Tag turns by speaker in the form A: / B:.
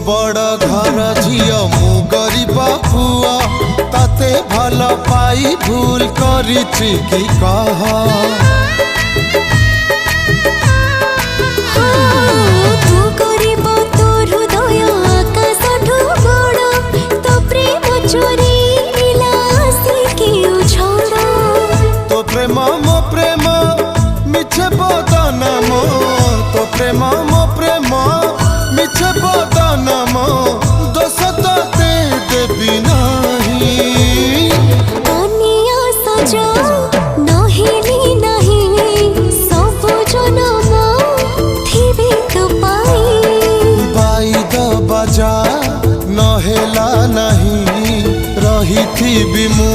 A: बड़ घर झियो मु गरीब पुआ ताते भल पाई भूल करिछि कि कह
B: तू गरीब तो हृदय आकाशठू बड़ तो प्रेम चोरी नीलासी के उछड़
A: तो प्रेम मो प्रेम मिछे बदनाम तो प्रेम मो प्रेम मिछे बदनाम दोष तो दे देबी नहीं
B: कनिया सजा नहेली नहीं सब जनम थिबे तो पाई
A: बाईद बाजा नहेला नहीं रही थी बिमु